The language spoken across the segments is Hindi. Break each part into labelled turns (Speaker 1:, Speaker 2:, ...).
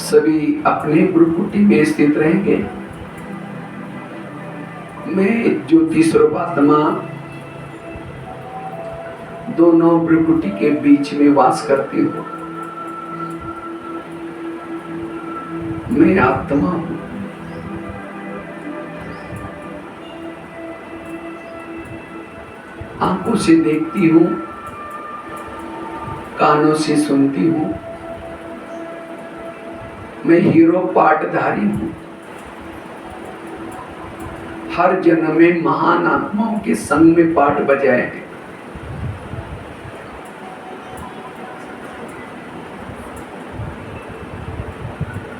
Speaker 1: सभी अपने भ्रुकुटी में स्थित रहेंगे। मैं ज्योति स्वरूप आत्मा दोनों भ्रुकुटी के बीच में वास करती हूँ। मैं आत्मा हूँ। आंखों से देखती हूँ, कानों से सुनती हूँ। मैं हीरो पाटधारी हूँ। हर जन्म में महान आत्माओं के संग में पाठ बजाए हैं।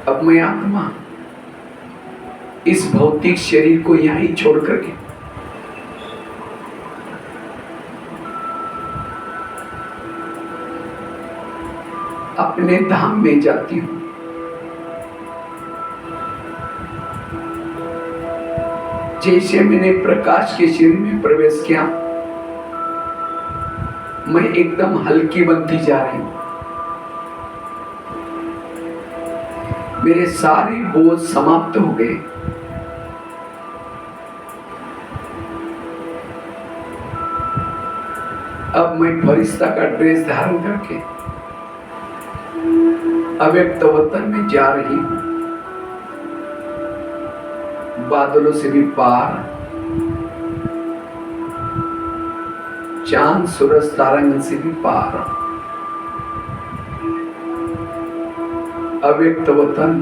Speaker 1: अब मैं आत्मा इस भौतिक शरीर को यहीं छोड़ करके अपने धाम में जाती हूँ। जैसे मैंने प्रकाश के शरीर में प्रवेश किया, मैं एकदम हल्की बनती जा रही हूँ। मेरे सारे बोझ समाप्त हो गए। अब मैं फरिश्ता का ड्रेस धारण करके अव्यक्त वतन में जा रही हूँ। बादलों से भी पार, चांद सूरज तारांगन से भी पार, अव्यक्त वतन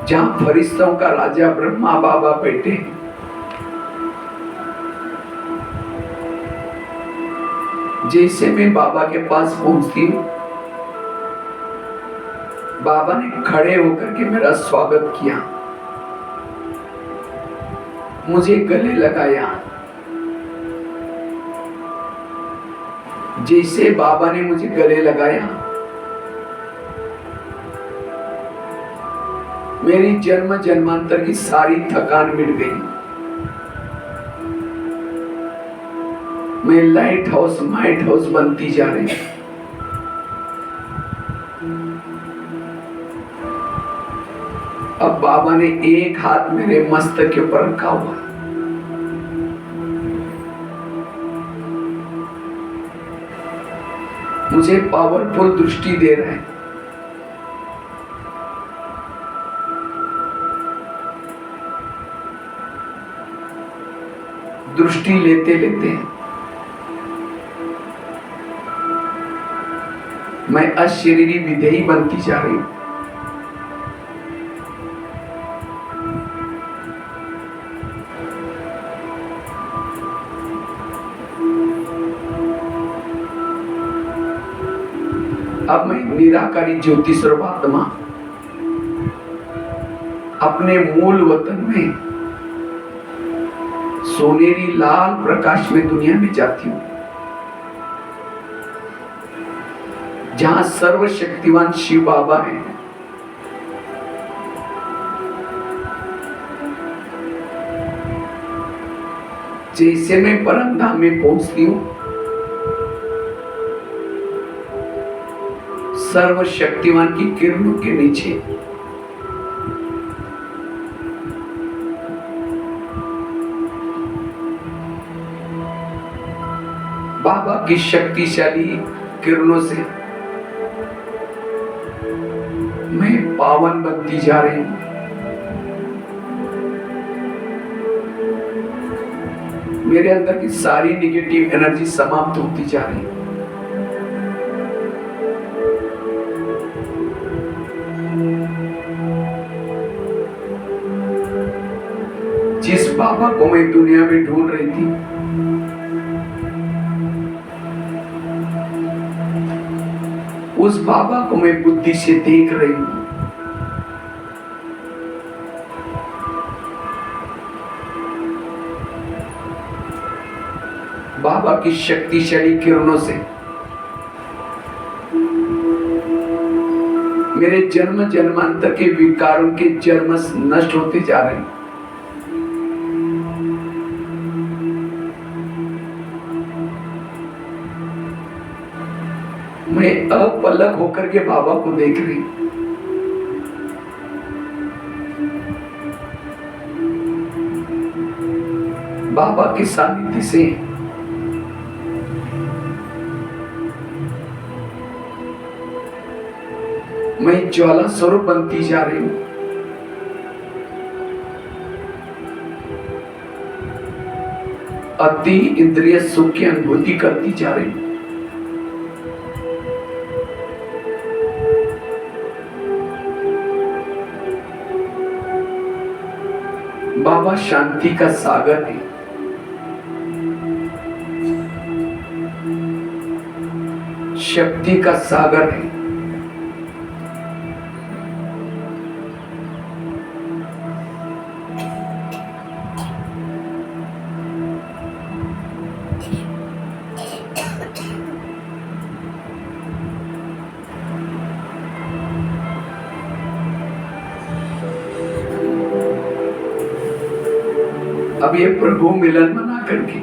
Speaker 1: जहां फरिश्तों का राजा ब्रह्मा बाबा बैठे हैं। जैसे मैं बाबा के पास पहुंचती हूँ, बाबा ने खड़े होकर के मेरा स्वागत किया, मुझे गले लगाया। जैसे बाबा ने मुझे गले लगाया, मेरी जन्म जन्मांतर की सारी थकान मिट गई। मैं लाइट हाउस माइट हाउस बनती जा रही हूं। अब बाबा ने एक हाथ मेरे मस्तक के ऊपर रखा हुआ। मुझे पावरफुल दृष्टि दे रहे हैं। दृष्टि लेते लेते मैं अशरीरी विधेयी बनती जा रही हूं। अब मैं निराकारी ज्योति स्वरूप आत्मा अपने मूल वतन में सोनेरी लाल प्रकाश में दुनिया में जाती हूं, जहां सर्वशक्तिवान शिव बाबा है। जैसे मैं परम धाम में पहुंचती हूं, सर्वशक्तिवान की किरणों के नीचे बाबा की शक्तिशाली किरणों से मैं पावन बनती जा रही हूं। मेरे अंदर की सारी नेगेटिव एनर्जी समाप्त होती जा रही है। जिस बाबा को मैं दुनिया में ढूंढ रही थी, उस बाबा को मैं बुद्धि से देख रही हूं। बाबा की शक्तिशाली किरणों से मेरे जन्म जन्मांतर के विकारों के जन्म नष्ट होते जा रहे हैं। मैं अपलक होकर के बाबा को देख रही हूं। बाबा की सानिध्य से मैं ज्वाला स्वरूप बनती जा रही हूं। अति इंद्रिय सुख की अनुभूति करती जा रही हूं। बाबा शांति का सागर है। शक्ति का सागर है। अब ये प्रभु मिलन मना करके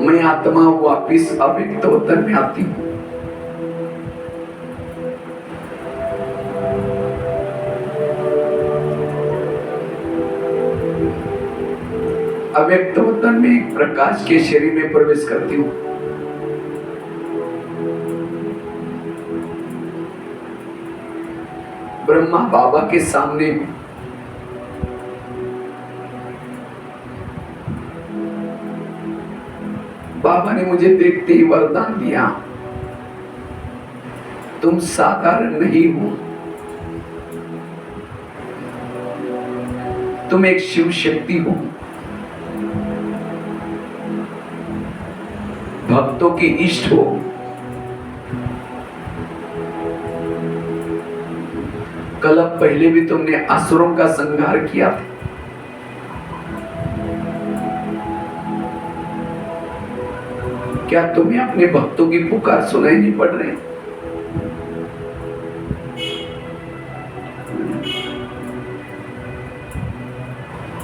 Speaker 1: मैं आत्मा वापिस अव्यक्त वतन में आती हूं। अव्यक्त वतन में एक प्रकाश के शरीर में प्रवेश करती हूं। ब्रह्मा बाबा के सामने बाबा ने मुझे देखते ही वरदान दिया, तुम साधारण नहीं हो, तुम एक शिव शक्ति हो, भक्तों की इष्ट हो। कल पहले भी तुमने असुरों का संहार किया था। क्या तुम्हें अपने भक्तों की पुकार सुनाई नहीं पड़ रही?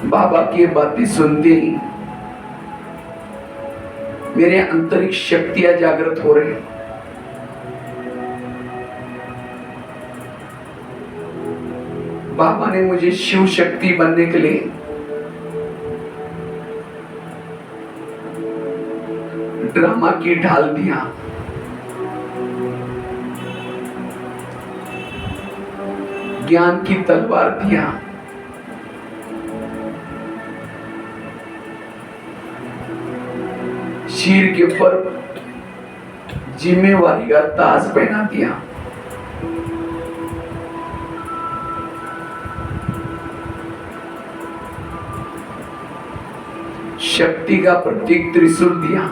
Speaker 1: बाबा की बातें सुनते ही मेरे आंतरिक शक्तियां जागृत हो रही। बाबा ने मुझे शिव शक्ति बनने के लिए ड्रामा की ढाल दिया। ज्ञान की तलवार दिया। शीर के ऊपर जिम्मेवारी का ताज पहना दिया। शक्ति का प्रतीक त्रिशूल दिया।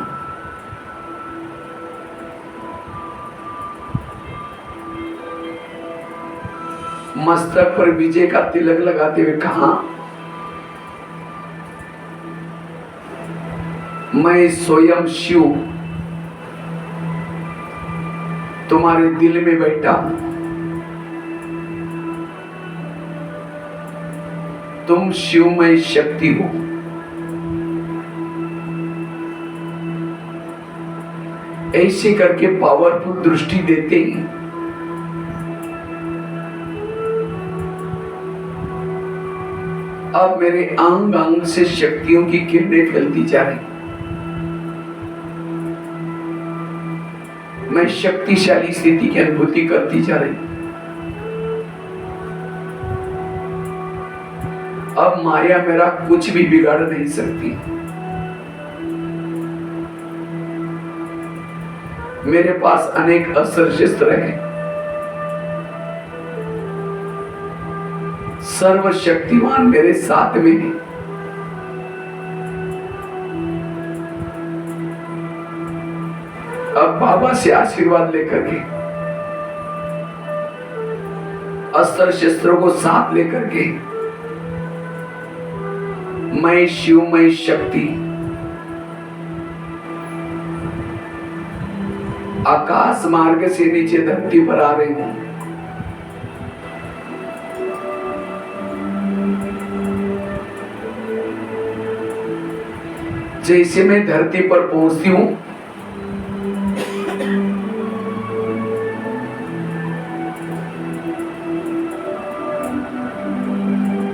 Speaker 1: मस्तक पर विजय का तिलक लगाते हुए कहा, मैं स्वयं शिव तुम्हारे दिल में बैठा हूं। तुम शिवमय शक्ति हो। ऐसे करके पावरफुल दृष्टि देते ही अब मेरे अंग अंग से शक्तियों की किरणें फैलती जा रही। मैं शक्तिशाली स्थिति की अनुभूति करती जा रही। अब माया मेरा कुछ भी बिगाड़ नहीं सकती। मेरे पास अनेक अस्त्र शस्त्र हैं। सर्वशक्तिमान मेरे साथ में है। अब बाबा से आशीर्वाद लेकर के अस्त्र शस्त्रों को साथ लेकर के मैं शिवमय शक्ति आकाश मार्ग से नीचे धरती पर आ रही हूं। जैसे मैं धरती पर पहुंचती हूं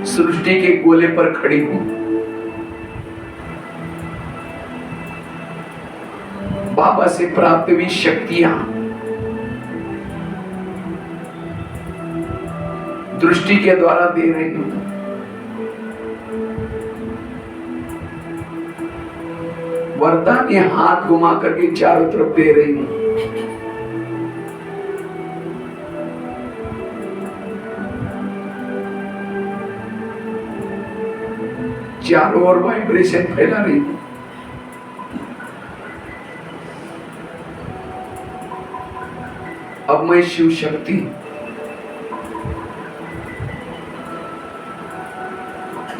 Speaker 1: सृष्टि के गोले पर खड़ी हूं। बाबा से प्राप्त हुई शक्तियां दृष्टि के द्वारा दे रही हूं। वरदान ये हाथ घुमा करके चारों तरफ दे रही हूं। चारों ओर वाइब्रेशन फैला रही हूं। अब मैं शिव शक्ति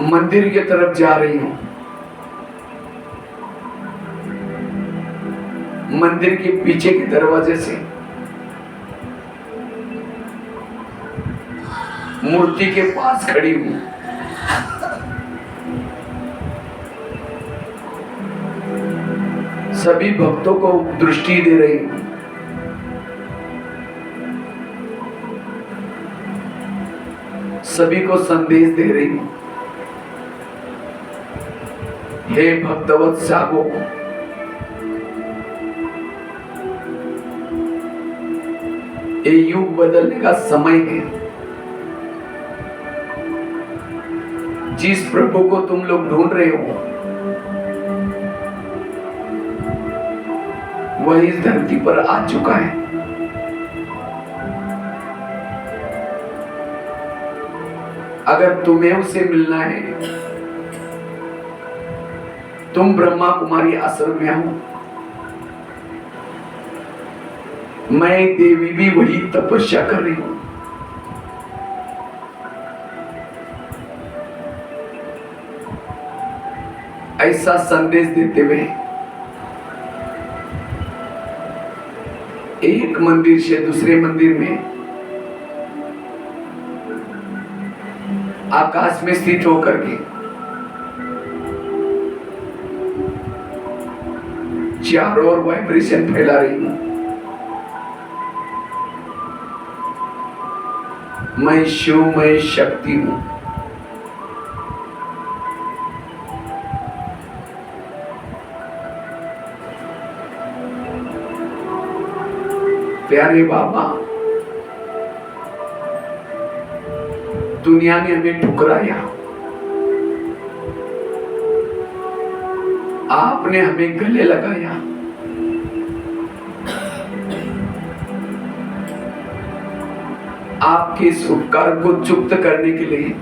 Speaker 1: मंदिर की तरफ जा रही हूं। मंदिर के पीछे के दरवाजे से मूर्ति के पास खड़ी हूं। सभी भक्तों को दृष्टि दे रही हूं। सभी को संदेश दे रही हूं। हे भक्तवत्सलो, ये युग बदलने का समय है। जिस प्रभु को तुम लोग ढूंढ रहे हो वह इस धरती पर आ चुका है। अगर तुम्हें उसे मिलना है, तुम ब्रह्मा कुमारी आश्रम में हो, मैं देवी भी वही तपस्या कर रही हूं। ऐसा संदेश देते हुए एक मंदिर से दूसरे मंदिर में आकाश में स्थित होकर के चारों ओर वाइब्रेशन फैला रही हूं। मैं शिवमय शक्ति हूं। प्यारे बाबा, दुनिया ने हमें ठुकराया, आपने हमें गले लगाया। आपके इस उपकार को चुप्त करने के लिए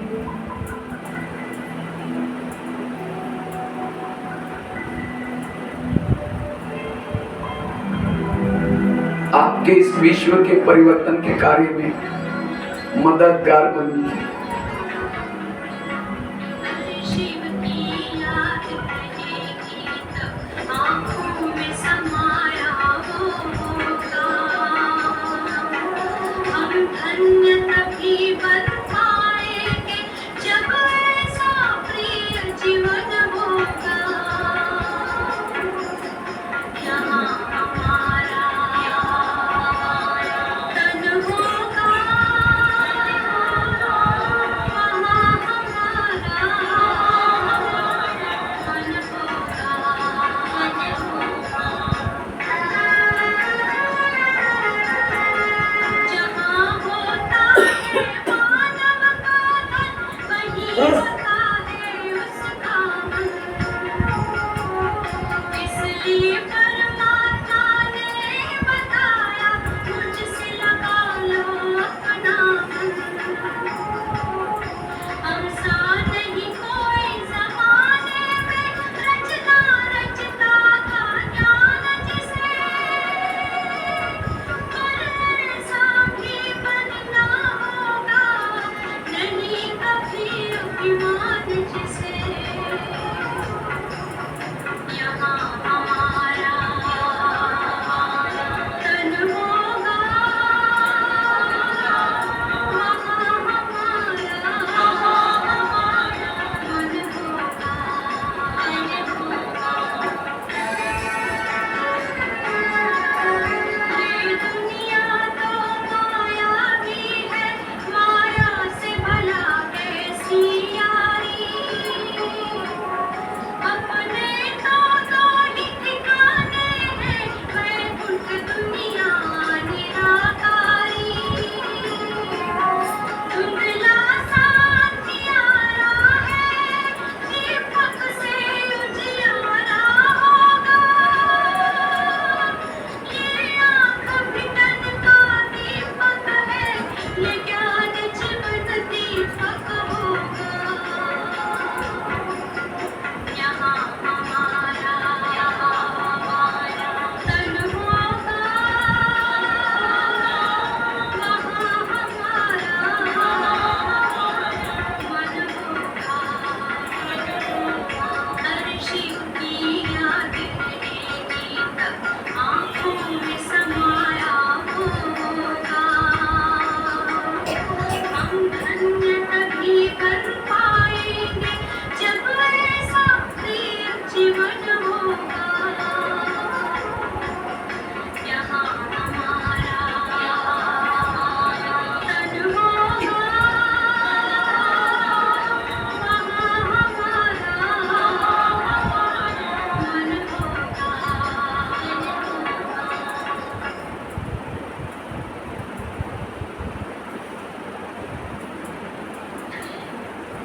Speaker 1: आपके इस विश्व के परिवर्तन के कार्य में मददगार बनी।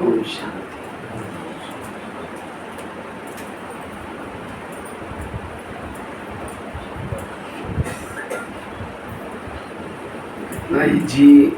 Speaker 1: ओम शांति। नहीं जी,